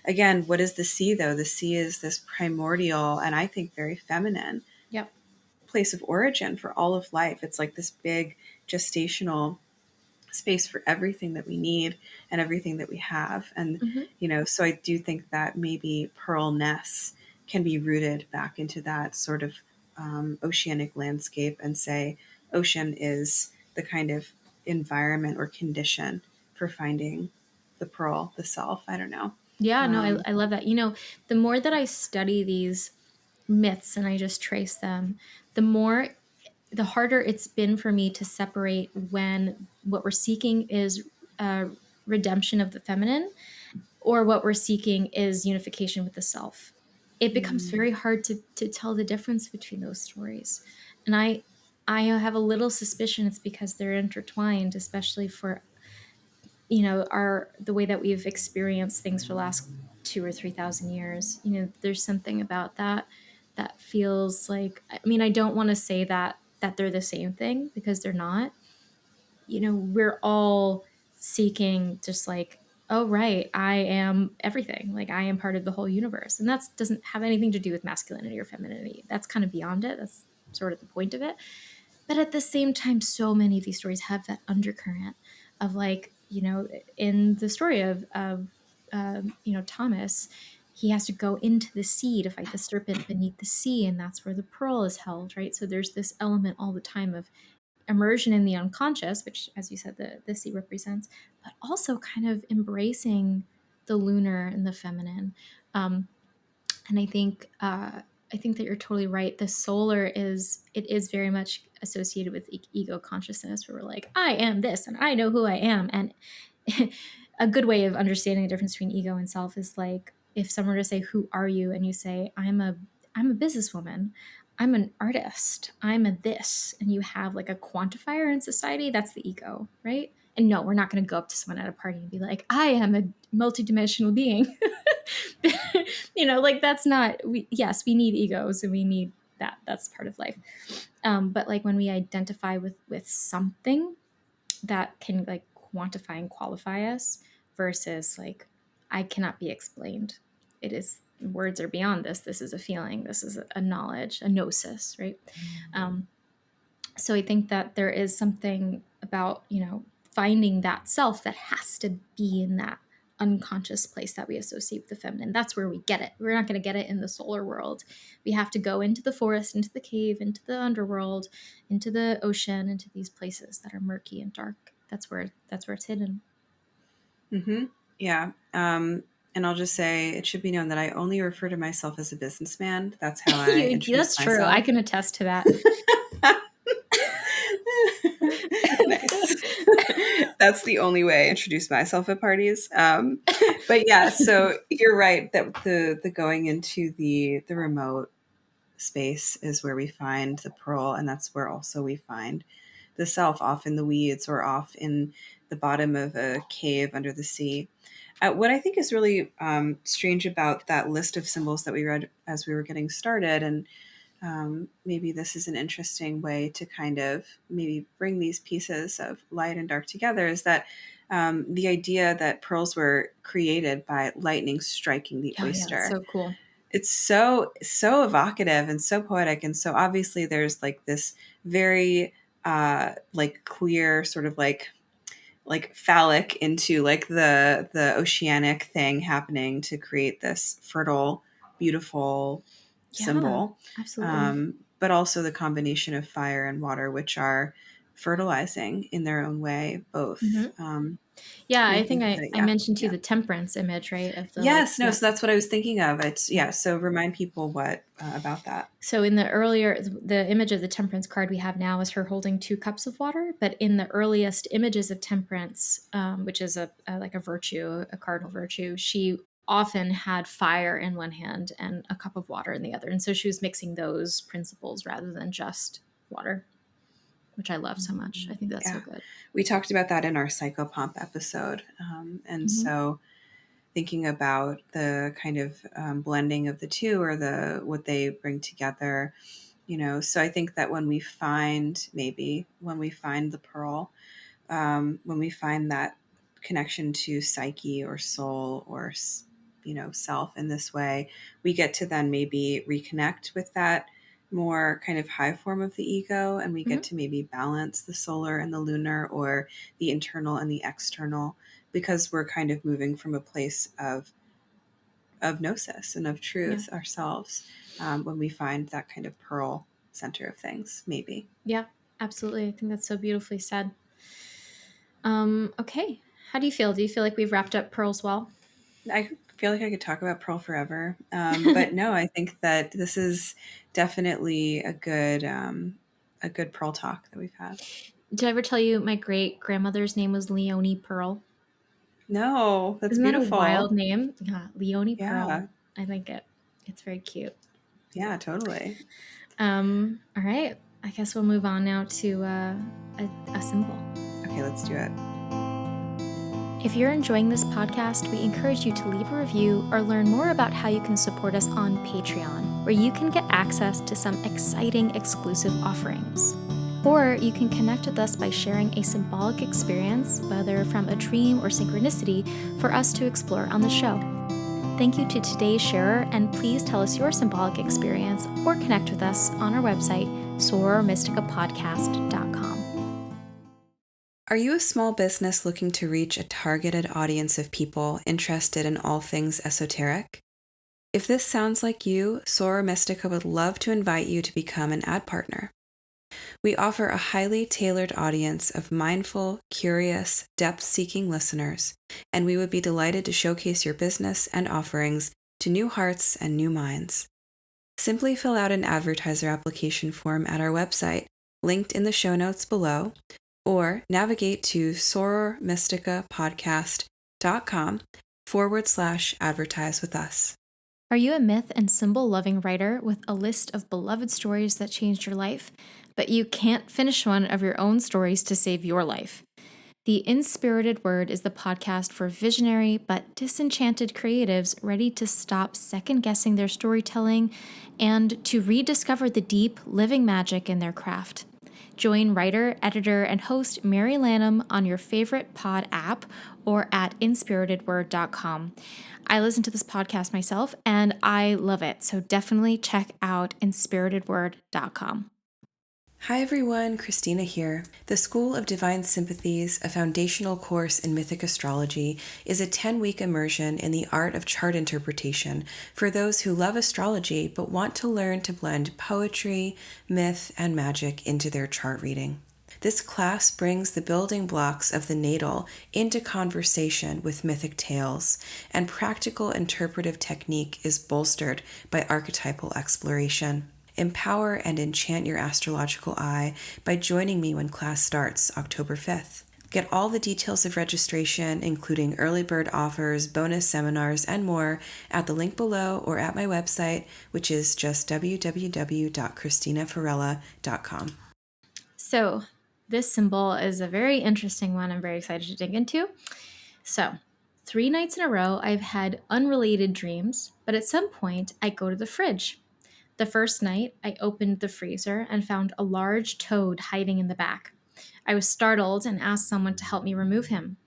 S2: again, what is the sea though? The sea is this primordial and I think very feminine
S1: Yep.
S2: place of origin for all of life. It's like this big gestational space for everything that we need and everything that we have. And,
S1: Mm-hmm.
S2: so I do think that maybe pearlness can be rooted back into that sort of oceanic landscape and say ocean is the kind of environment or condition for finding the pearl, the self. I don't know.
S1: Yeah, no,
S2: Um,
S1: I love that. The more that I study these myths and I just trace them, the harder it's been for me to separate when what we're seeking is redemption of the feminine or what we're seeking is unification with the self. It becomes
S2: mm,
S1: very hard to tell the difference between those stories. And I have a little suspicion it's because they're intertwined, especially for our the way that we've experienced things for the last 2 or 3 thousand years. There's something about that feels like, I mean, I don't want to say that they're the same thing because they're not. We're all seeking just like, oh right, I am everything, like I am part of the whole universe, and that doesn't have anything to do with masculinity or femininity. That's kind of beyond it. That's sort of the point of it. But at the same time, so many of these stories have that undercurrent of like, in the story of Thomas, he has to go into the sea to fight the serpent beneath the sea, and that's where the pearl is held, right? So there's this element all the time of immersion in the unconscious, which, as you said, the sea represents, but also kind of embracing the lunar and the feminine. And I think that you're totally right. The solar is very much associated with ego consciousness, where we're like, I am this and I know who I am. And a good way of understanding the difference between ego and self is like if someone were to say, "Who are you?" and you say, I'm a businesswoman, I'm an artist, I'm a this," and you have like a quantifier in society, that's the ego, right? And no, we're not going to go up to someone at a party and be like, "I am a multidimensional being." Like that's not, yes, we need egos and we need that's part of life. But like when we identify with something that can like quantify and qualify us versus like, I cannot be explained. It is, words are beyond this. This is a feeling. This is a knowledge, a gnosis, right? Um, so I think that there is something about, finding that self that has to be in that unconscious place that we associate with the feminine. That's where we get it. We're not going to get it in the solar world. We have to go into the forest, into the cave, into the underworld, into the ocean, into these places that are murky and dark. That's where it's hidden.
S2: mm-hmm. Yeah. And I'll just say it should be known that I only refer to myself as a businessman. That's how I introduce
S1: That's true. I
S2: myself.
S1: can attest to that.
S2: Nice. That's the only way I introduce myself at parties. But yeah, so you're right that the going into the remote space is where we find the pearl, and that's where also we find the self, off in the weeds or off in the bottom of a cave under the sea. What I think is really strange about that list of symbols that we read as we were getting started, and maybe this is an interesting way to kind of maybe bring these pieces of light and dark together, is that the idea that pearls were created by lightning striking the
S1: Oh yeah, it's
S2: oyster.
S1: so cool.
S2: It's so evocative and so poetic, and so obviously there's like this very like clear sort of like phallic into like the oceanic thing happening to create this fertile, beautiful
S1: Yeah,
S2: symbol.
S1: absolutely.
S2: But also the combination of fire and water, which are fertilizing in their own way, both.
S1: Hmm. Yeah,
S2: And I
S1: I think
S2: think
S1: I,
S2: that,
S1: I
S2: yeah,
S1: mentioned to you
S2: yeah.
S1: the temperance image, right? Of the like,
S2: Yes, no,
S1: yeah,
S2: so that's what I was thinking of. It's,
S1: yeah.
S2: yeah, so remind people what about that.
S1: So in the image of the temperance card we have now is her holding 2 cups of water. But in the earliest images of temperance, which is like a virtue, a cardinal virtue, she often had fire in one hand and a cup of water in the other. And so she was mixing those principles rather than just water, which I love so much. I think that's so
S2: Yeah,
S1: good.
S2: we talked about that in our psychopomp episode. And
S1: Hmm.
S2: so thinking about the kind of blending of the two, or the what they bring together, So I think that when we find the pearl, when we find that connection to psyche or soul or self in this way, we get to then maybe reconnect with that more kind of high form of the ego, and we get to maybe balance the solar and the lunar, or the internal and the external, because we're kind of moving from a place of gnosis and of truth ourselves, when we find that kind of pearl center of things, maybe.
S1: Yeah, absolutely. I think that's so beautifully said. Okay. How do you feel? Do you feel like we've wrapped up pearls well?
S2: I feel like I could talk about pearl forever. But no, I think that this is definitely a good pearl talk that we've had.
S1: Did I ever tell you my great grandmother's name was Leonie Pearl?
S2: No, that's
S1: Isn't that a wild
S2: beautiful.
S1: name? Yeah, Leonie Pearl.
S2: Yeah.
S1: I think it's very cute.
S2: Yeah, totally.
S1: All right. I guess we'll move on now to a symbol.
S2: Okay, let's do it.
S1: If you're enjoying this podcast, we encourage you to leave a review or learn more about how you can support us on Patreon, where you can get access to some exciting exclusive offerings. Or you can connect with us by sharing a symbolic experience, whether from a dream or synchronicity, for us to explore on the show. Thank you to today's sharer, and please tell us your symbolic experience or connect with us on our website, sorormysticapodcast.com.
S2: Are you a small business looking to reach a targeted audience of people interested in all things esoteric? If this sounds like you, Soror Mystica would love to invite you to become an ad partner. We offer a highly tailored audience of mindful, curious, depth-seeking listeners, and we would be delighted to showcase your business and offerings to new hearts and new minds. Simply fill out an advertiser application form at our website, linked in the show notes below, or navigate to sorormysticapodcast.com/advertise with us.
S1: Are you a myth and symbol loving writer with a list of beloved stories that changed your life, but you can't finish one of your own stories to save your life? The Inspirited Word is the podcast for visionary but disenchanted creatives ready to stop second guessing their storytelling and to rediscover the deep, living magic in their craft. Join writer, editor, and host Mary Lanham on your favorite pod app or at inspiritedword.com. I listen to this podcast myself and I love it, so definitely check out inspiritedword.com.
S2: Hi everyone, Christina here. The School of Divine Sympathies, a foundational course in Mythic astrology, is a 10-week immersion in the art of chart interpretation for those who love astrology but want to learn to blend poetry, myth, and magic into their chart reading. This class brings the building blocks of the natal into conversation with mythic tales, and practical interpretive technique is bolstered by archetypal exploration. Empower and enchant your astrological eye by joining me when class starts October 5th. Get all the details of registration, including early bird offers, bonus seminars, and more at the link below or at my website, which is just www.christinafarella.com.
S1: So, this symbol is a very interesting one I'm very excited to dig into. So, 3 nights in a row, I've had unrelated dreams, but at some point, I go to the fridge. The first night, I opened the freezer and found a large toad hiding in the back. I was startled and asked someone to help me remove him.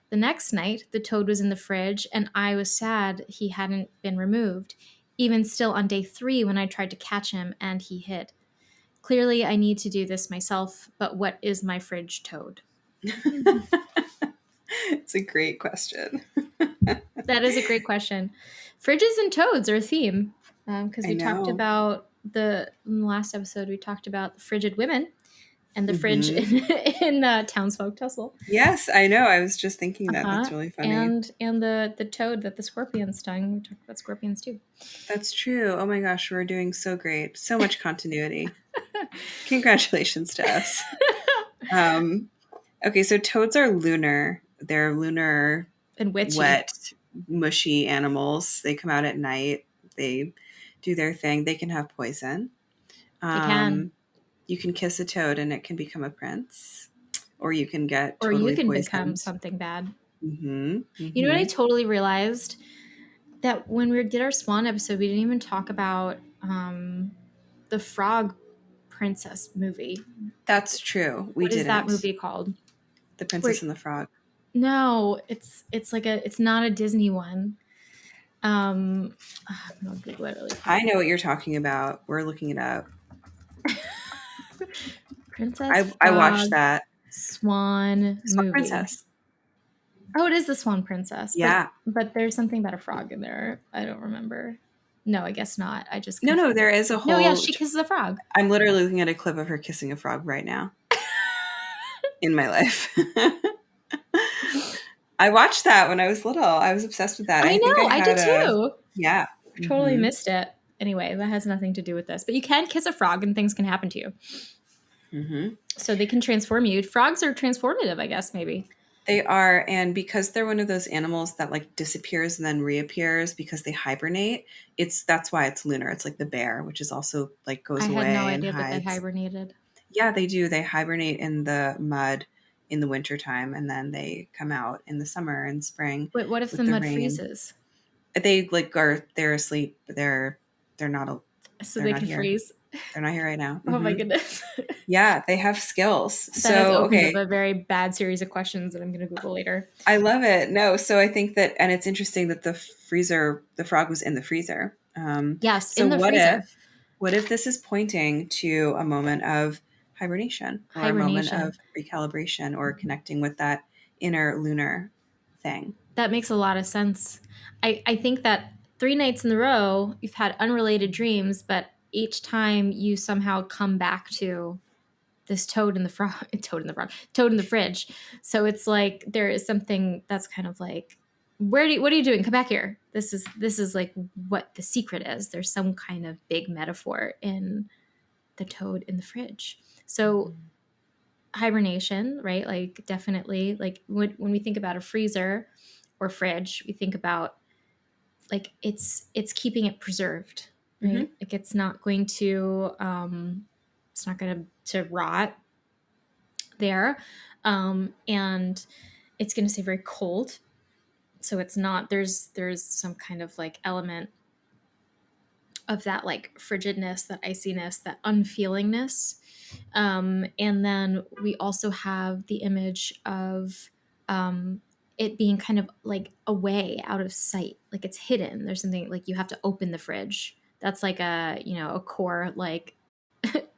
S1: The next night, the toad was in the fridge, and I was sad he hadn't been removed, even still on day 3 when I tried to catch him and he hid. Clearly, I need to do this myself, but what is my fridge toad?
S2: It's a great question.
S1: That is a great question. Fridges and toads are a theme, because
S2: I
S1: we talked
S2: know.
S1: about in the last episode, we talked about the frigid women and the fridge
S2: Mm-hmm.
S1: in Townsfolk Tussle.
S2: Yes, I know. I was just thinking that. That's really funny.
S1: And the toad that the scorpion stung. We talked about scorpions too.
S2: That's true. Oh my gosh, we're doing so great. So much continuity. Congratulations to us. Okay, so toads are lunar. They're lunar,
S1: And witchy.
S2: wet, mushy animals. They come out at night. They do their thing. They can have poison.
S1: They can.
S2: You can kiss a toad and it can become a prince, or you can get
S1: Or you
S2: totally
S1: can become
S2: poisoned.
S1: something bad.
S2: Mm-hmm.
S1: You know what I
S2: Mm-hmm.
S1: totally realized? That when we did our swan episode, we didn't even talk about the frog princess movie.
S2: That's true. We
S1: What is that
S2: didn't.
S1: movie called?
S2: The Princess and the Frog.
S1: No, it's not a Disney one. I'm gonna Google it really quick.
S2: I know what you're talking about. We're looking it up.
S1: Princess Frog,
S2: I watched that.
S1: Swan
S2: Swan
S1: movie.
S2: Princess.
S1: Oh, it is the Swan Princess.
S2: Yeah.
S1: But there's something about a frog in there. I don't remember. No, I guess not. I just
S2: No, there is a whole.
S1: No, yeah, she kisses a frog.
S2: I'm literally looking at a clip of her kissing a frog right now. In my life. I watched that when I was little. I was obsessed with that.
S1: I know, I did too.
S2: Yeah.
S1: Totally missed it. Anyway, that has nothing to do with this. But you can kiss a frog and things can happen to you.
S2: Mm-hmm.
S1: So they can transform you. Frogs are transformative, I guess, maybe.
S2: They are, and because they're one of those animals that like disappears and then reappears because they hibernate, that's why it's lunar. It's like the bear, which is also like goes away.
S1: I had no
S2: and
S1: idea
S2: hides.
S1: that they hibernated.
S2: Yeah, they do. They hibernate in the mud in the wintertime, and then they come out in the summer and spring.
S1: Wait, what if the mud freezes?
S2: They they're asleep. They're not.
S1: So they can freeze.
S2: They're not here right now.
S1: Oh my goodness.
S2: Yeah, they have skills.
S1: That has opened up a very bad series of questions that I'm going to Google later.
S2: I love it. No, so I think that, and it's interesting that the frog was in the freezer.
S1: Yes,
S2: so
S1: in the freezer.
S2: What if this is pointing to a moment of hibernation or a moment of recalibration or connecting with that inner lunar thing?
S1: That makes a lot of sense. I think that 3 nights in a row, you've had unrelated dreams, but each time you somehow come back to this toad in the fridge. So it's like there is something that's kind of like, what are you doing? Come back here. This is like what the secret is. There's some kind of big metaphor in the toad in the fridge. So hibernation, right? Like definitely, like when we think about a freezer or fridge, we think about like it's keeping it preserved, right? Mm-hmm. Like it's not going to rot there, and it's going to stay very cold. So it's not there's some kind of like element of that like frigidness, that iciness, that unfeelingness. And then we also have the image of it being kind of like away, out of sight, like it's hidden. There's something like you have to open the fridge. That's like a core like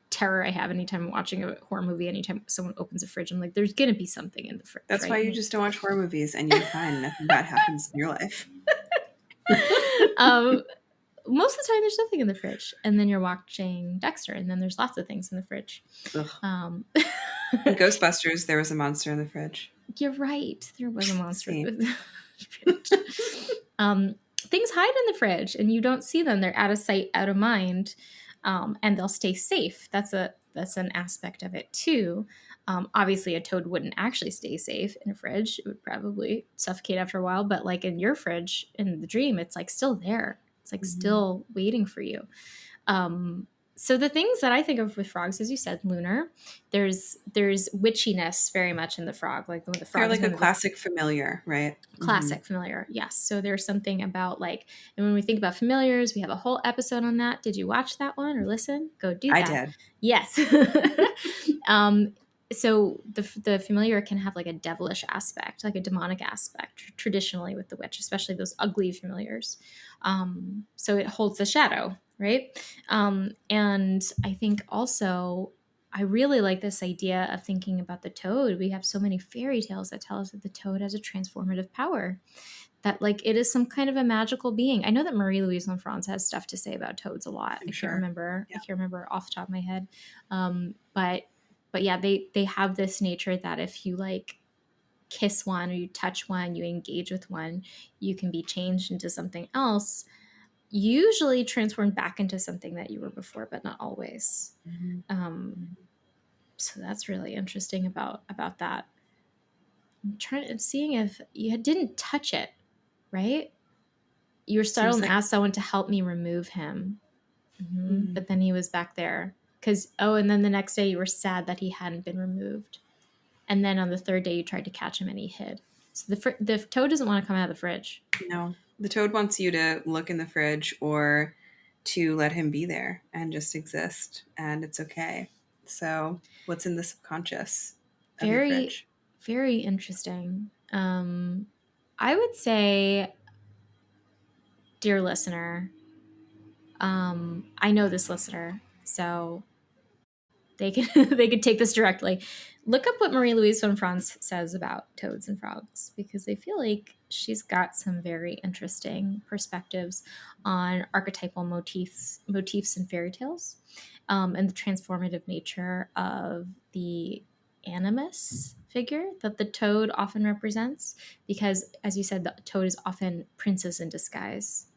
S1: terror I have anytime I'm watching a horror movie. Anytime someone opens a fridge, I'm like, there's gonna be something in the fridge.
S2: That's right? Why you just don't watch horror movies and you're fine. Nothing bad happens in your life.
S1: Most of the time there's nothing in the fridge, and then you're watching Dexter, and then there's lots of things in the fridge.
S2: In Ghostbusters, there was a monster in the fridge.
S1: You're right, there was a monster in the fridge. Things hide in the fridge and you don't see them. They're out of sight, out of mind, and they'll stay safe. That's an aspect of it too. Obviously a toad wouldn't actually stay safe in a fridge. It would probably suffocate after a while, but like in your fridge in the dream, it's like still there. It's like still waiting for you. So the things that I think of with frogs, as you said, lunar, there's witchiness very much in the frog. Like the frog.
S2: They're like a classic familiar, right?
S1: Classic familiar, yes. So there's something about like, and when we think about familiars, we have a whole episode on that. Did you watch that one or listen? Go do that.
S2: I did.
S1: Yes. So the familiar can have like a devilish aspect, like a demonic aspect, traditionally with the witch, especially those ugly familiars. So it holds a shadow, right? And I think also I really like this idea of thinking about the toad. We have so many fairy tales that tell us that the toad has a transformative power, that like it is some kind of a magical being. I know that Marie-Louise Lanfrance has stuff to say about toads a lot. I can't remember off the top of my head. But yeah, they have this nature that if you like kiss one or you touch one, you engage with one, you can be changed into something else, usually transformed back into something that you were before, but not always. So that's really interesting about that. I'm seeing if you didn't touch it, right? You were startled and asked someone to help me remove him. But then he was back there. And then the next day you were sad that he hadn't been removed. And then on the third day you tried to catch him and he hid. So the toad doesn't want to come out of the fridge.
S2: No. The toad wants you to look in the fridge or to let him be there and just exist, and it's okay. So what's in the subconscious of your
S1: Very,
S2: fridge?
S1: very interesting. I would say, dear listener, I know this listener, so they can they could take this directly. Look up what Marie-Louise von Franz says about toads and frogs, because I feel like she's got some very interesting perspectives on archetypal motifs in fairy tales, and the transformative nature of the animus figure that the toad often represents. Because, as you said, the toad is often princess in disguise,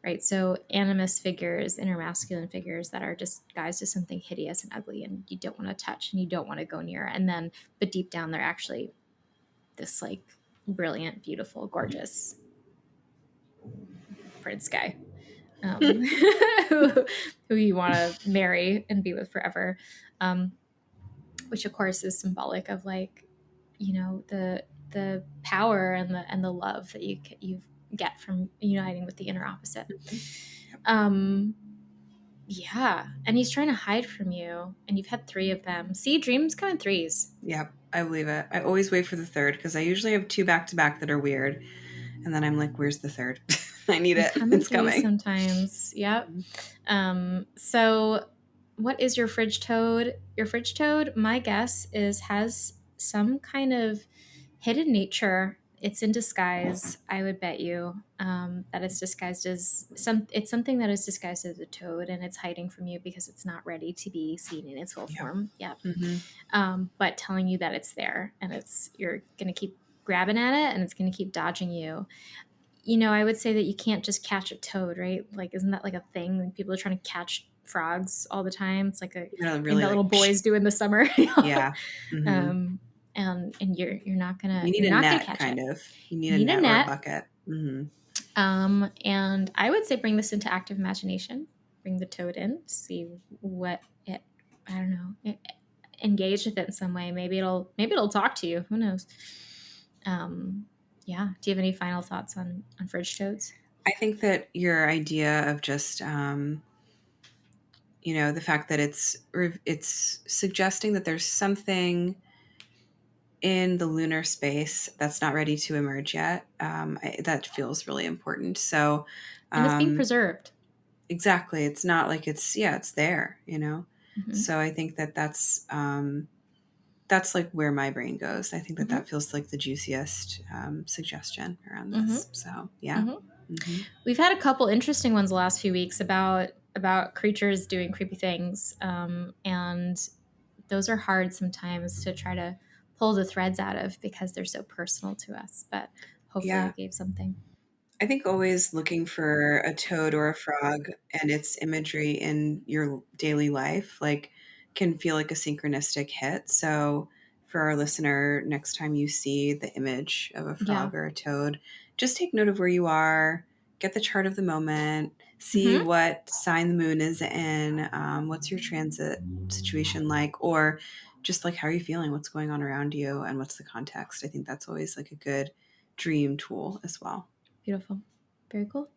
S1: right? So animus figures, inner masculine figures that are disguised as something hideous and ugly and you don't want to touch and you don't want to go near. And then, but deep down, they're actually this like brilliant, beautiful, gorgeous prince guy, who, who you want to marry and be with forever. Which of course is symbolic of like, the power and the love that you get from uniting with the inner opposite. Yeah, and he's trying to hide from you, and you've had 3 of them. See, dreams come in threes.
S2: Yep, I believe it. I always wait for the third because I usually have 2 back to back that are weird, and then I'm like, "Where's the third? I need
S1: They
S2: it.
S1: come in
S2: It's
S1: threes
S2: coming."
S1: sometimes. Yep. So what is your fridge toad? Your fridge toad, my guess is, has some kind of hidden nature. It's in disguise. I would bet you that it's disguised as it's something that is disguised as a toad, and it's hiding from you because it's not ready to be seen in its full
S2: Yep.
S1: form. Yep.
S2: Mm-hmm.
S1: But telling you that it's there, and you're gonna keep grabbing at it, and it's gonna keep dodging you. I would say that you can't just catch a toad, right? Like, isn't that like a thing? Like, people are trying to catch frogs all the time. It's like a thing
S2: Really
S1: that little
S2: like,
S1: boys do in the summer.
S2: yeah. Mm-hmm.
S1: um, and you're not gonna
S2: You need
S1: you're
S2: a
S1: not gonna
S2: net,
S1: catch it.
S2: kind of. You need
S1: You
S2: a
S1: need a
S2: net or a
S1: net.
S2: bucket. Mm-hmm.
S1: And I would say bring this into active imagination. Bring the toad in, see what it. I don't know. Engage with it in some way. Maybe it'll talk to you. Who knows? Yeah. Do you have any final thoughts on fridge toads?
S2: I think that your idea of just, the fact that it's suggesting that there's something in the lunar space that's not ready to emerge yet. That feels really important. So,
S1: And it's being
S2: um,
S1: preserved.
S2: exactly, it's not like it's there.
S1: Mm-hmm.
S2: So I think that that's like where my brain goes. I think that
S1: Mm-hmm.
S2: that feels like the juiciest suggestion around
S1: Mm-hmm.
S2: this. So yeah.
S1: Mm-hmm.
S2: Mm-hmm.
S1: We've had a couple interesting ones the last few weeks about creatures doing creepy things, and those are hard sometimes to try to pull the threads out of because they're so personal to us. But hopefully,
S2: Yeah.
S1: it gave something.
S2: I think always looking for a toad or a frog and its imagery in your daily life, like, can feel like a synchronistic hit. So for our listener, next time you see the image of a
S1: Yeah.
S2: frog or a toad, just take note of where you are, get the chart of the moment, see
S1: Mm-hmm.
S2: what sign the moon is in, what's your transit situation like, or just like how are you feeling, what's going on around you, and what's the context. I think that's always like a good dream tool as well.
S1: Beautiful. Very cool.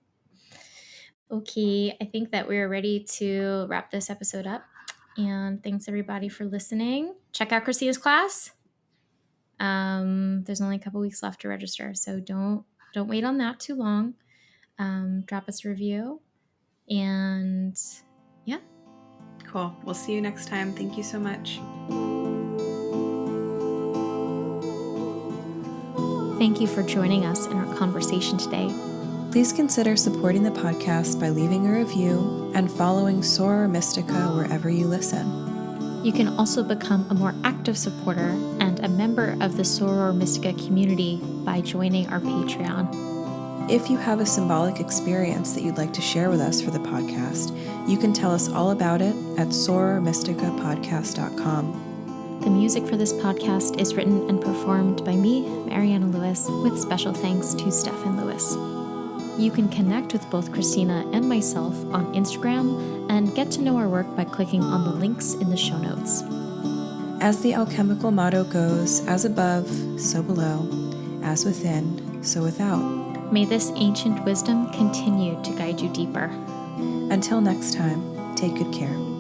S1: Okay, I think that we're ready to wrap this episode up. And thanks everybody for listening. Check out Christina's class. There's only a couple weeks left to register, so don't wait on that too long. Drop us a review, and yeah.
S2: Cool. We'll see you next time. Thank you so much.
S1: Thank you for joining us in our conversation today.
S2: Please consider supporting the podcast by leaving a review and following Soror Mystica wherever you listen.
S1: You can also become a more active supporter and a member of the Soror Mystica community by joining our Patreon.
S2: If you have a symbolic experience that you'd like to share with us for the podcast, you can tell us all about it at sorormysticapodcast.com.
S1: The music for this podcast is written and performed by me, Mariana Lewis, with special thanks to Stefan Lewis. You can connect with both Christina and myself on Instagram and get to know our work by clicking on the links in the show notes.
S2: As the alchemical motto goes, as above, so below, as within, so without.
S1: May this ancient wisdom continue to guide you deeper.
S2: Until next time, take good care.